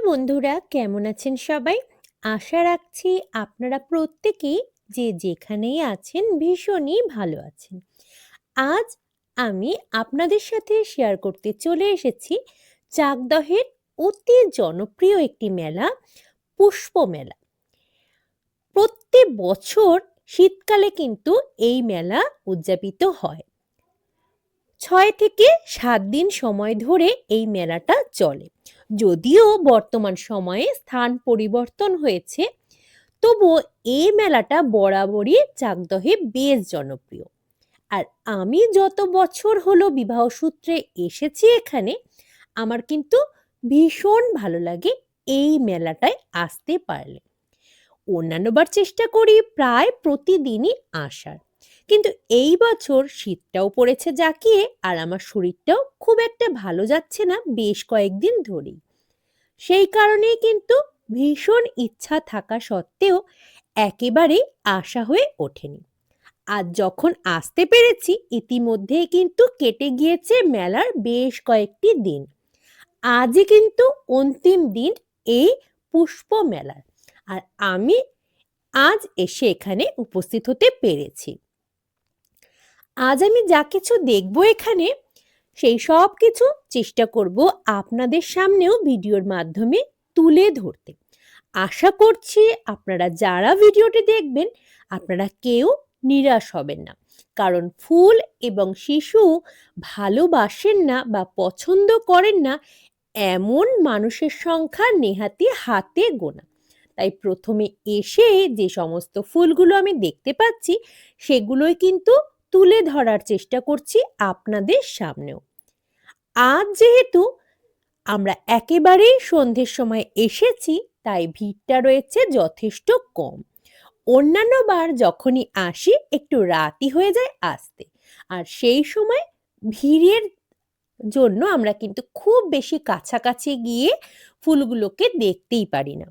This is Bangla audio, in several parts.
বন্ধুরা, কেমন আছেন সবাই? আশা রাখছি আপনারা প্রত্যেকেই যে যেখানেই আছেন ভীষণই ভালো আছেন। আজ আমি আপনাদের সাথে শেয়ার করতে চলে এসেছি চাকদহের অতি জনপ্রিয় একটি মেলা, পুষ্প মেলা। প্রত্যেক বছর শীতকালে কিন্তু এই মেলা উদযাপিত হয়। ৬ থেকে ৭ দিন সময় ধরে এই মেলাটা চলে। যদিও বর্তমান সময়ে স্থান পরিবর্তন হয়েছে, তবুও এই মেলাটা বরাবরই চাকদহে বেশ জনপ্রিয়। আর আমি যত বছর হলো বিবাহ সূত্রে এসেছি এখানে, আমার কিন্তু ভীষণ ভালো লাগে এই মেলাটায় আসতে পারলে। অন্যান্যবার চেষ্টা করি প্রায় প্রতিদিনই আসার, কিন্তু এই বছর শীতটাও পড়েছে জাঁকিয়ে আর আমার শরীরটাও খুব একটা ভালো যাচ্ছে না বেশ কয়েকদিন ধরেই। সেই কারণেই কিন্তু ভীষণ ইচ্ছা থাকা সত্ত্বেও একেবারেই আশা হয়ে ওঠেনি। আজ যখন আসতে পেরেছি ইতিমধ্যেই কিন্তু কেটে গিয়েছে মেলার বেশ কয়েকটি দিন। আজই কিন্তু অন্তিম দিন এই পুষ্প মেলার। আর আমি আজ এসে এখানে উপস্থিত হতে পেরেছি। আজ আমি যা কিছু দেখব এখানে, সেই সব কিছু চেষ্টা করব আপনাদের সামনেও ভিডিওর মাধ্যমে তুলে ধরতে। আশা করছি আপনারা যারা ভিডিওটি দেখবেন, আপনারা কেউ নিরাশ হবেন না। কারণ ফুল এবং শিশু ভালোবাসেন না বা পছন্দ করেন না এমন মানুষের সংখ্যা নেহাতি হাতে গোনা। তাই প্রথমে এসে যে সমস্ত ফুলগুলো আমি দেখতে পাচ্ছি, সেগুলোই কিন্তু তুলে ধরার চেষ্টা করছি আপনাদের সামনেও। আজ যেহেতু আমরা একেবারেই সন্ধ্যের সময় এসেছি, তাই ভিড়টা রয়েছে যথেষ্ট কম। অন্যান্য বার যখনই আসি একটু রাতই হয়ে যায় আসতে, আর সেই সময় ভিড়ের জন্য আমরা কিন্তু খুব বেশি কাছাকাছি গিয়ে ফুলগুলোকে দেখতেই পারি না।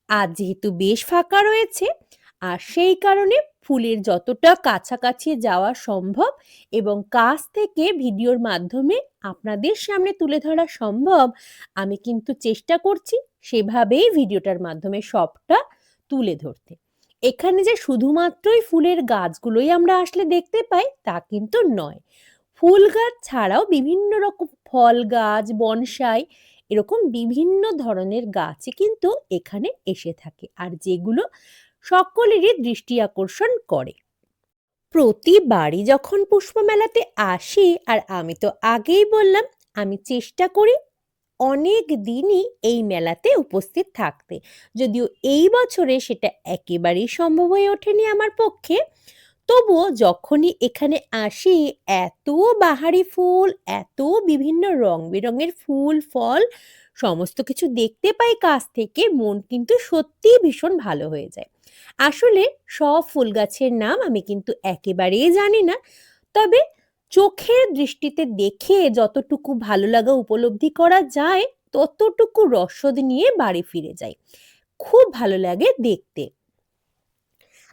আজ যেহেতু বেশ ফাঁকা রয়েছে, আর সেই কারণে ফুলের যতটা কাছাকাছি যাওয়া সম্ভব এবং কাছ থেকে ভিডিওর মাধ্যমে আপনাদের সামনে তুলে ধরা সম্ভব, আমি কিন্তু চেষ্টা করছি সেভাবেই ভিডিওটার মাধ্যমে সবটা তুলে ধরতে। এখানে যে শুধুমাত্রই ফুলের গাছগুলোই আমরা আসলে দেখতে পাই তা কিন্তু নয়। ফুল গাছ ছাড়াও বিভিন্ন রকম ফল গাছ, বনসাই, এরকম বিভিন্ন ধরনের গাছই কিন্তু এখানে এসে থাকে, আর যেগুলো সকলেরই দৃষ্টি আকর্ষণ করে। প্রতিবারই যখন পুষ্পমেলাতে আসি, আর আমি তো আগেই বললাম আমি চেষ্টা করি অনেক দিনই এই মেলাতে উপস্থিত থাকতে, যদিও এই বছরে সেটা একেবারেই সম্ভব হয়ে ওঠেনি আমার পক্ষে। তবুও যখনই এখানে আসি, এত বাহারি ফুল, এত বিভিন্ন রং বেরঙের ফুল ফল সমস্ত কিছু দেখতে পাই কাছ থেকে, মন কিন্তু সত্যিই ভীষণ ভালো হয়ে যায়। আসলে সব ফুল গাছের নাম আমি কিন্তু একেবারেই জানি না, তবে চোখের দৃষ্টিতে দেখে যতটুকু ভালো লাগা উপলব্ধি করা যায় ততটুকু রসদ নিয়ে বাড়ি ফিরে যাই। খুব ভালো লাগে দেখতে।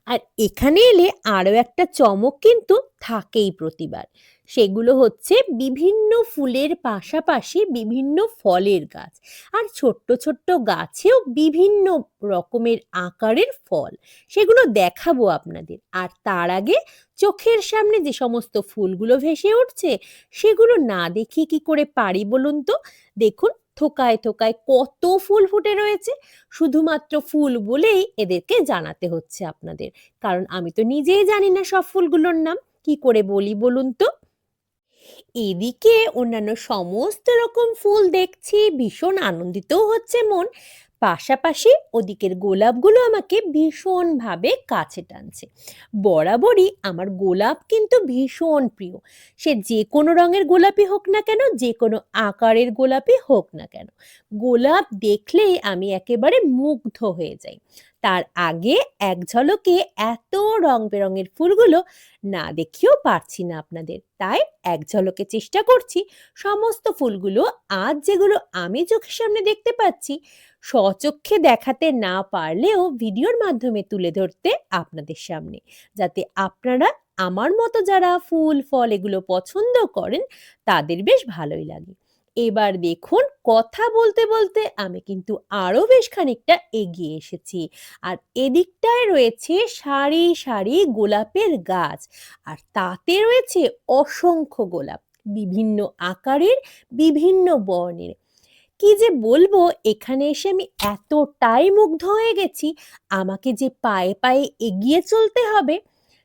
আর এখানে এলে আরও একটা চমক কিন্তু থাকেই প্রতিবার। সেগুলো হচ্ছে বিভিন্ন ফুলের পাশাপাশি বিভিন্ন ফলের গাছ। আর ছোট্ট ছোট্ট গাছেও বিভিন্ন রকমের আকারের ফল। সেগুলো দেখাবো আপনাদের। আর তার আগে চোখের সামনে যে সমস্ত ফুলগুলো ভেসে উঠছে, সেগুলো না দেখিয়ে কি করে পারি বলুন তো? দেখুন, থোকায় থোকায় কত ফুল ফুটে রয়েছে। শুধুমাত্র ফুল বলেই এদেরকে জানাতে হচ্ছে আপনাদের, কারণ আমি তো নিজেই জানি না সব ফুলগুলোর নাম। কি করে বলি বলুন তো? এদিকে অন্যান্য সমস্ত রকম ফুল দেখছি, ভীষণ আনন্দিতও হচ্ছে মন। পাশাপাশি ওদিকের গোলাপগুলো আমাকে ভীষণভাবে কাছে টানছে। বরাবরই আমার গোলাপ কিন্তু ভীষণ প্রিয়। সে যে কোনো রঙের গোলাপই হোক না কেন, যে কোনো আকারের গোলাপই হোক না কেন, গোলাপ দেখলেই আমি একেবারে মুগ্ধ হয়ে যাই। তার আগে এক ঝলকে এত রং বেরঙের ফুলগুলো না দেখিয়েও পারছি না আপনাদের, তাই এক ঝলকে চেষ্টা করছি সমস্ত ফুলগুলো আজ যেগুলো আমি চোখের সামনে দেখতে পাচ্ছি স্বচক্ষে দেখাতে না পারলেও ভিডিওর মাধ্যমে তুলে ধরতে আপনাদের সামনে, যাতে আপনারা আমার মতো যারা ফুল ফল এগুলো পছন্দ করেন তাদের বেশ ভালোই লাগে। এবার দেখুন কথা বলতে বলতে আমি কিন্তু আরো বেশ খানিকটা এগিয়ে এসেছি। আর এদিকটায় রয়েছে সারি সারি গোলাপের গাছ। আর তাতে রয়েছে অসংখ্য গোলাপ। বিভিন্ন আকারের, বিভিন্ন বর্ণের। কি যে বলবো, এখানে এসে আমি এতটাই মুগ্ধ হয়ে গেছি, আমাকে যে পায়ে পায়ে এগিয়ে চলতে হবে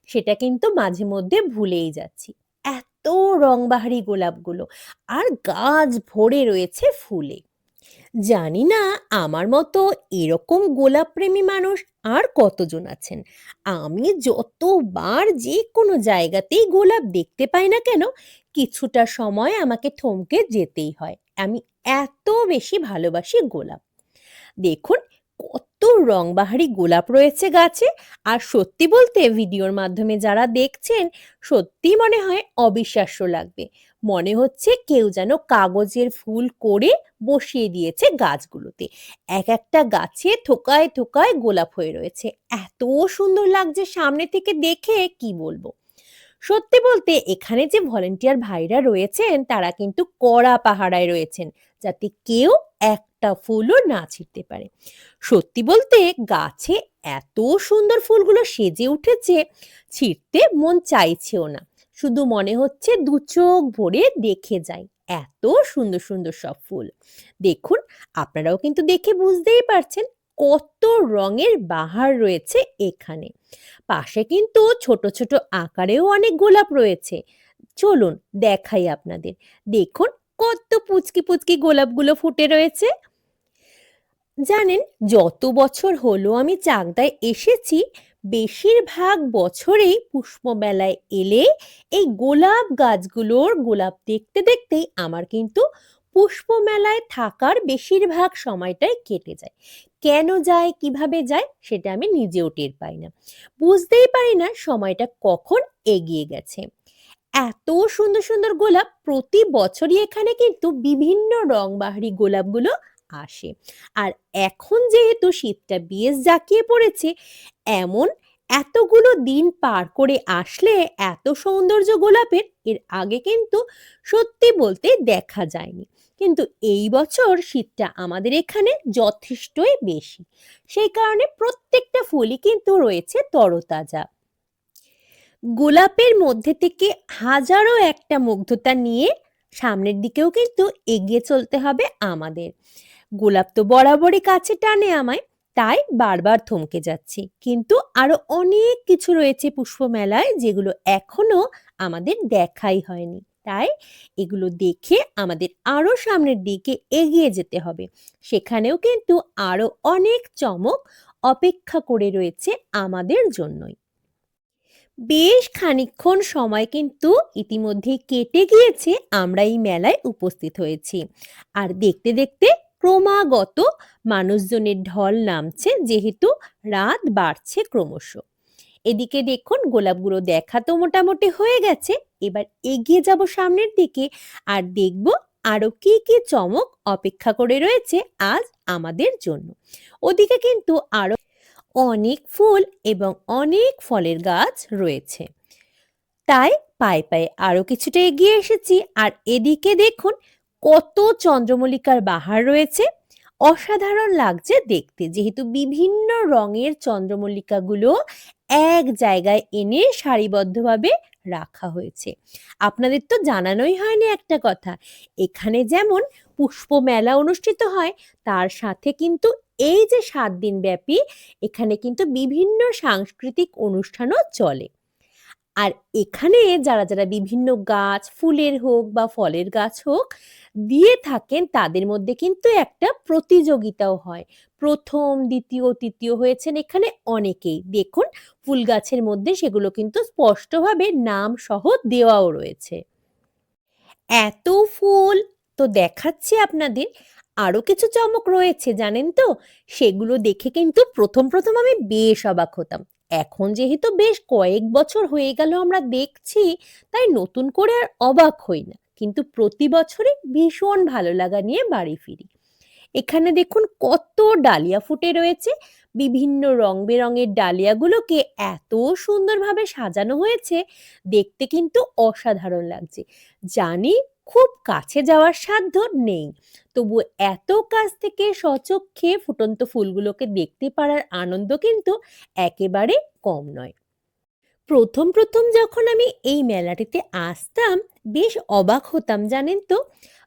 সেটা কিন্তু মাঝে মধ্যে ভুলেই যাচ্ছি। এত রংবাহারি গোলাপগুলো, আর গাছ ভরে রয়েছে ফুলে। জানি না আমার মতো এরকম গোলাপপ্রেমী মানুষ আর কতজন আছেন। আমি যতবার যে কোনো জায়গাতেই গোলাপ দেখতে পাই না কেন, কিছুটা সময় আমাকে থমকে যেতেই হয়। আমি এত বেশি ভালোবাসি গোলাপ। দেখুন কত রংবাহারি গোলাপ রয়েছে গাছে। আর সত্যি বলতে ভিডিওর মাধ্যমে যারা দেখছেন, সত্যি মনে হয় অবিশ্বাস্য লাগবে। মনে হচ্ছে কেউ যেন কাগজের ফুল করে বসিয়ে দিয়েছে গাছগুলোতে। এক একটা গাছে থোকায় থোকায় গোলাপ হয়ে রয়েছে। এত সুন্দর লাগছে সামনে থেকে দেখে, কি বলবো। সত্যি বলতে এখানে যে ভলেন্টিয়ার ভাইরা রয়েছেন তারা কিন্তু কড়া পাহারায় রয়েছেন, যাতে কেউ একটা ফুলও না ছিঁড়তে পারে। সত্যি বলতে গাছে এত সুন্দর ফুলগুলো সেজে উঠেছে, ছিঁড়তে মন চাইছেও না। শুধু মনে হচ্ছে দু চোখ ভরে দেখে যাই, এত সুন্দর সুন্দর সব ফুল। দেখুন, আপনারাও কিন্তু দেখে বুঝতেই পারছেন কত রঙের বাহার রয়েছে এখানে। পাশে কিন্তু ছোট ছোট আকারেও অনেক গোলাপ রয়েছে। চলুন দেখাই আপনাদের। দেখুন কত পুচকি পুচকি গোলাপগুলো ফুটে রয়েছে। জানেন, যত বছর হলো আমি চাকদায় এসেছি, বেশিরভাগ বছরেই পুষ্পমেলায় এলে এই গোলাপ গাছগুলোর গোলাপ দেখতে দেখতেই আমার কিন্তু পুষ্পমেলায় থাকার বেশিরভাগ সময়টাই কেটে যায়। কেন যায়, কিভাবে যায় সেটা আমি নিজেও টের পাই না। বুঝতেই পারি না সময়টা কখন এগিয়ে গেছে। এত সুন্দর সুন্দর গোলাপ প্রতি বছরই এখানে কিন্তু বিভিন্ন রংবাহারি গোলাপগুলো আসে। আর এখন যেহেতু শীতটা বেশ জাঁকিয়ে পড়েছে, এমন এতগুলো দিন পার করে আসলে এত সৌন্দর্য গোলাপের এর আগে কিন্তু সত্যি বলতে দেখা যায়নি। কিন্তু এই বছর শীতটা আমাদের এখানে যথেষ্টই বেশি। সেই কারণে প্রত্যেকটা ফুলই কিন্তু রয়েছে তরতাজা। গোলাপের মধ্যে থেকে হাজারো একটা মুগ্ধতা নিয়ে সামনের দিকেও কিন্তু এগিয়ে চলতে হবে আমাদের। গোলাপ তো বরাবরই কাছে টানে আমায়, তাই বারবার থমকে যাচ্ছি। কিন্তু আরো অনেক কিছু রয়েছে পুষ্পমেলায় যেগুলো এখনো আমাদের দেখাই হয়নি। তাই এগুলো দেখে আমাদের আরো সামনের দিকে এগিয়ে যেতে হবে। সেখানেও কিন্তু আরো অনেক চমক অপেক্ষা করে রয়েছে আমাদের জন্যই। বেশ খানিকক্ষণ সময় কিন্তু ইতিমধ্যেই কেটে গিয়েছে, আমরা এই মেলায় উপস্থিত হয়েছি। আর দেখতে দেখতে ক্রমাগত মানুষজনের ঢল নামছে, যেহেতু রাত বাড়ছে ক্রমশ। এদিকে দেখুন গোলাপগুলো দেখা তো মোটামুটি হয়ে গেছে। এবার এগিয়ে যাব সামনের দিকে, আর দেখব আরো কি কি চমক অপেক্ষা করে রয়েছে আজ আমাদের জন্য। ওদিকে কিন্তু আরো অনেক ফুল এবং অনেক ফলের গাছ রয়েছে। তাই পায়ে পায়ে আরো কিছুটা এগিয়ে এসেছি। আর এদিকে দেখুন কত চন্দ্রমল্লিকার বাহার রয়েছে। অসাধারণ লাগছে দেখতে, যেহেতু বিভিন্ন রঙের চন্দ্রমল্লিকাগুলো এক জায়গায় এনে সারিবদ্ধভাবে রাখা হয়েছে। আপনাদের তো জানানোই হয়নি একটা কথা, এখানে যেমন পুষ্প মেলা অনুষ্ঠিত হয়, তার সাথে কিন্তু এই যে 7 দিন ব্যাপী এখানে কিন্তু বিভিন্ন সাংস্কৃতিক অনুষ্ঠানও চলে। আর এখানে যারা যারা বিভিন্ন গাছ, ফুলের হোক বা ফলের গাছ হোক দিয়ে থাকেন, তাদের মধ্যে কিন্তু একটা প্রতিযোগিতাও হয়। প্রথম, দ্বিতীয়, তৃতীয় হয়েছেন এখানে অনেকেই। দেখুন ফুল গাছের মধ্যে সেগুলো কিন্তু স্পষ্টভাবে নাম সহ দেওয়াও রয়েছে। এত ফুল তো দেখাচ্ছি আপনাদের, আরো কিছু চমক রয়েছে জানেন তো। সেগুলো দেখে কিন্তু প্রথম প্রথম আমি বেশ অবাক হতাম। এখন যেহেতু বেশ কয়েক বছর হয়ে গেল আমরা দেখছি, তাই নতুন করে আর অবাক হই না, কিন্তু প্রতি বছরই ভীষণ ভালো লাগা নিয়ে বাড়ি ফিরি। এখানে দেখুন কত ডালিয়া ফুটে রয়েছে। বিভিন্ন রং বেরঙের ডালিয়াগুলোকে এত সুন্দরভাবে সাজানো হয়েছে, দেখতে কিন্তু অসাধারণ লাগছে। জানি খুব কাছে যাওয়ার সাধ্য নেই। তবু এত কাছ থেকে স্বচক্ষে ফুটন্ত ফুলগুলোকে দেখতে পারার আনন্দ কিন্তু একেবারে কম নয়। প্রথম যখন আমি এই মেলাটিতে আসতাম বেশ অবাক হতাম জানেন তো।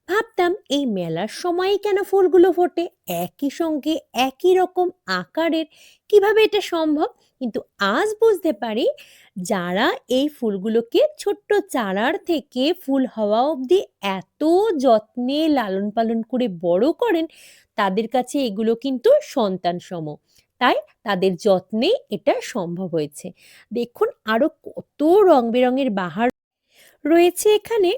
ভাবতাম এই মেলার সময় কেন ফুলগুলো ফোটে একই সঙ্গে একই রকম আকারের, কিভাবে এটা সম্ভব? কিন্তু আজ বুঝতে পারি যারা এই ফুলগুলোকে ছোট্ট চারার থেকে ফুল হওয়া অবধি এত যত্নে লালন পালন করে বড় করেন, তাদের কাছে এগুলো কিন্তু সন্তান সম। তাই তাদের যত্নেই এটা সম্ভব হয়েছে। দেখুন আরো কত রং বেরঙের বাহার রয়েছে এখানে।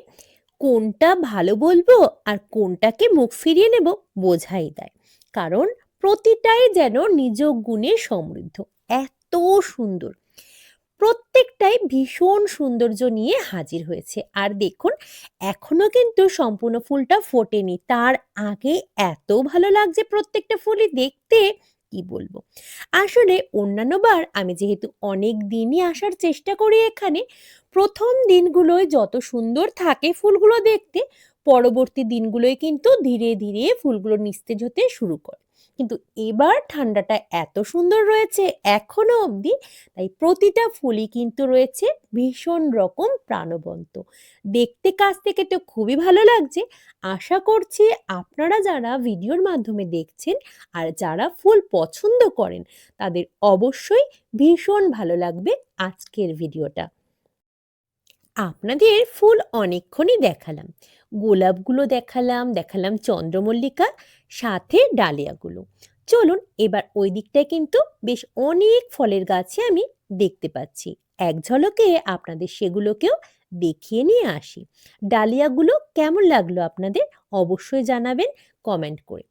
কোনটা ভালো বলবো আর কোনটাকে মুখ ফিরিয়ে নেব বোঝাই দেয়। কারণ প্রতিটাই যেন নিজ গুণে সমৃদ্ধ, এত সুন্দর। প্রত্যেকটাই ভীষণ সৌন্দর্য নিয়ে হাজির হয়েছে। আর দেখুন এখনো কিন্তু সম্পূর্ণ ফুলটা ফোটেনি, তার আগে এত ভালো লাগছে প্রত্যেকটা ফুলই দেখতে, কি বলবো। আসলে অন্যান্য বার আমি যেহেতু অনেক দিনই আসার চেষ্টা করি এখানে, প্রথম দিনগুলোয় যত সুন্দর থাকে ফুলগুলো দেখতে, পরবর্তী দিনগুলোয় কিন্তু ধীরে ধীরে ফুলগুলো নিস্তেজ হতে শুরু করে। কিন্তু এবার ঠান্ডাটা এত সুন্দর রয়েছে এখনো অবধি, তাই প্রতিটা ফুলই কিন্তু রয়েছে ভীষণ রকম প্রাণবন্ত। দেখতে কাছ থেকে তো খুবই ভালো লাগছে। আশা করছি আপনারা যারা ভিডিওর মাধ্যমে দেখছেন আর যারা ফুল পছন্দ করেন তাদের অবশ্যই ভীষণ ভালো লাগবে আজকের ভিডিওটা। আপনাদের ফুল অনেকক্ষণই দেখালাম। গোলাপগুলো দেখালাম চন্দ্রমল্লিকা, সাথে ডালিয়াগুলো। চলুন এবার ওই দিকটায় কিন্তু বেশ অনেক ফলের গাছে আমি দেখতে পাচ্ছি। এক ঝলকে আপনাদের সেগুলোকেও দেখিয়ে নিয়ে আসি। ডালিয়াগুলো কেমন লাগলো আপনাদের অবশ্যই জানাবেন কমেন্ট করে।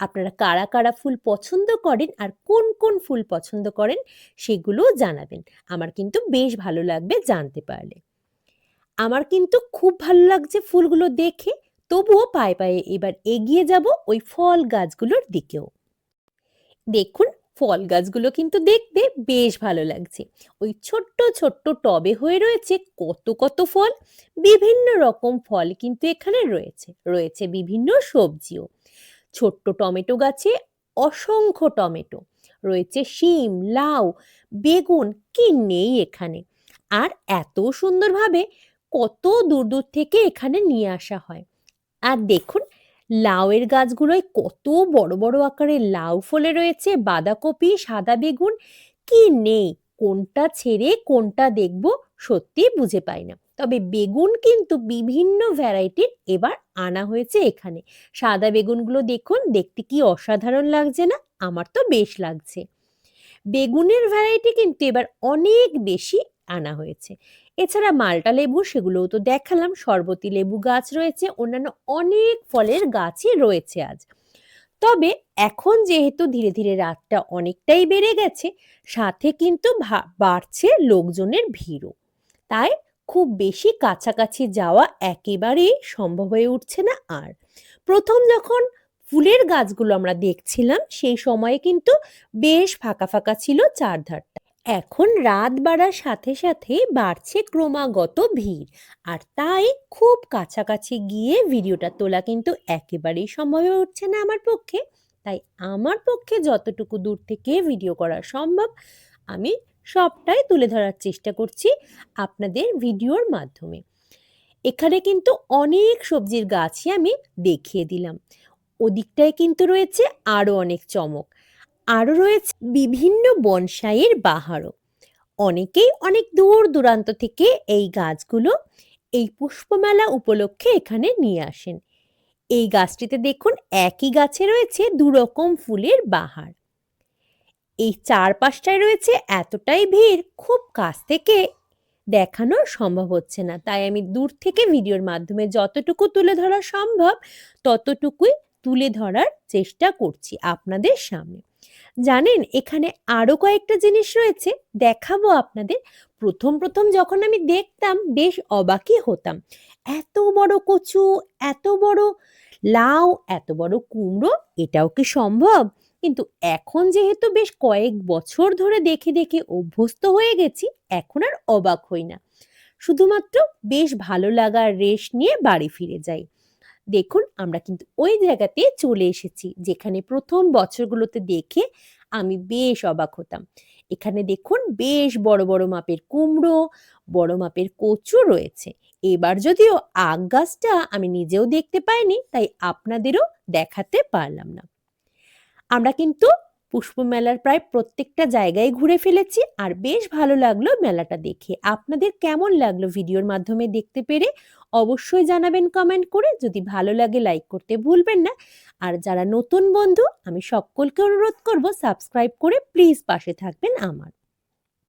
আপনারা কারা কারা ফুল পছন্দ করেন আর কোন কোন ফুল পছন্দ করেন সেগুলোও জানাবেন। আমার কিন্তু বেশ ভালো লাগবে জানতে পারলে। আমার কিন্তু খুব ভালো লাগছে ফুলগুলো দেখে। তবুও পায়ে পায়ে এবার এগিয়ে যাব ওই ফল গাছগুলোর দিকেও। দেখুন ফল গাছগুলো কিন্তু দেখতে বেশ ভালো লাগছে। ওই ছোট্ট ছোট্ট টবে হয়ে রয়েছে কত কত ফল। বিভিন্ন রকম ফল কিন্তু এখানে রয়েছে, রয়েছে বিভিন্ন সবজিও। ছোট্ট টমেটো গাছে অসংখ্য টমেটো রয়েছে, শিম, লাউ, বেগুন, কি নেই এখানে। আর এত সুন্দরভাবে কত দূর দূর থেকে এখানে নিয়ে আসা হয়। আর দেখুন লাউয়ের গাছগুলোয় কত বড় বড় আকারের লাউ ফলে রয়েছে, বাঁধাকপি, সাদা বেগুন, কি নেই। কোনটা ছেড়ে কোনটা দেখব সত্যি বুঝে পাই না। তবে বেগুন কিন্তু বিভিন্ন ভ্যারাইটির এবার আনা হয়েছে এখানে। সাদা বেগুনগুলো দেখুন দেখতে কি অসাধারণ লাগছে না? আমার তো বেশ লাগছে। বেগুনের ভ্যারাইটি কিন্তু এবার অনেক বেশি আনা হয়েছে। এছাড়া মাল্টা লেবু সেগুলোও তো দেখালাম, শরবতি লেবু গাছ রয়েছে, অন্যান্য অনেক ফলের গাছই রয়েছে আজ। তবে এখন যেহেতু ধীরে ধীরে রাতটা অনেকটাই বেড়ে গেছে, সাথে কিন্তু বাড়ছে লোকজনের ভিড়ও। তাই খুব বেশি কাছাকাছি যাওয়া একেবারেই সম্ভব হয়ে উঠছে না আর। প্রথম যখন ফুলের গাছগুলো আমরা দেখছিলাম সেই সময়ে কিন্তু বেশ ফাঁকা ফাঁকা ছিল চারধারটা। এখন রাত বাড়ার সাথে সাথে বাড়ছে ক্রমাগত ভিড়, আর তাই খুব কাছাকাছি গিয়ে ভিডিওটা তোলা কিন্তু একেবারেই সম্ভব হয়ে উঠছে না আমার পক্ষে। তাই আমার পক্ষে যতটুকু দূর থেকে ভিডিও করা সম্ভব আমি সবটাই তুলে ধরার চেষ্টা করছি আপনাদের ভিডিওর মাধ্যমে। এখানে কিন্তু অনেক সবজির গাছই আমি দেখিয়ে দিলাম। ওদিকটায় কিন্তু রয়েছে আরো অনেক চমক, আরো রয়েছে বিভিন্ন বনসাইয়ের বাহারও। অনেকেই অনেক দূর দূরান্ত থেকে এই গাছগুলো এই পুষ্পমেলা উপলক্ষে এখানে নিয়ে আসেন। এই গাছটিতে দেখুন একই গাছে রয়েছে দুরকম ফুলের বাহার। এই চারপাশটায় রয়েছে এতটাই ভিড়, খুব কাছ থেকে দেখানো সম্ভব হচ্ছে না। তাই আমি দূর থেকে ভিডিওর মাধ্যমে যতটুকু তুলে ধরা সম্ভব ততটুকুই তুলে ধরার চেষ্টা করছি আপনাদের সামনে। জানেন এখানে আরো কয়েকটা জিনিস রয়েছে, দেখাবো আপনাদের। প্রথম যখন আমি দেখতাম বেশ অবাকই হতাম। এত বড় কচু, এত বড় লাউ, এত বড় কুমড়ো, এটাও কি সম্ভব? কিন্তু এখন যেহেতু বেশ কয়েক বছর ধরে দেখে দেখে অভ্যস্ত হয়ে গেছি, এখন আর অবাক হই না। শুধুমাত্র বেশ ভালো লাগার রেশ নিয়ে বাড়ি ফিরে যাই। দেখুন আমরা কিন্তু ওই জায়গাতে চলে এসেছি যেখানে প্রথম বছরগুলোতে দেখে আমি বেশ অবাক হতাম। এখানে দেখুন বেশ বড় বড় মাপের কুমড়ো, বড় মাপের কচু রয়েছে। এবার যদিও আগ গাছটা আমি নিজেও দেখতে পাইনি, তাই আপনাদেরও দেখাতে পারলাম না। আমরা কিন্তু পুষ্প মেলার প্রায় প্রত্যেকটা জায়গায় ঘুরে ফেলেছি আর বেশ ভালো লাগলো মেলাটা দেখে। আপনাদের কেমন লাগলো ভিডিওর মাধ্যমে দেখতে পেরে? অবশ্যই জানাবেন কমেন্ট করে। যদি ভালো লাগে লাইক করতে ভুলবেন না। আর যারা নতুন বন্ধু আমি সকলকে অনুরোধ করব সাবস্ক্রাইব করে প্লিজ পাশে থাকবেন আমার।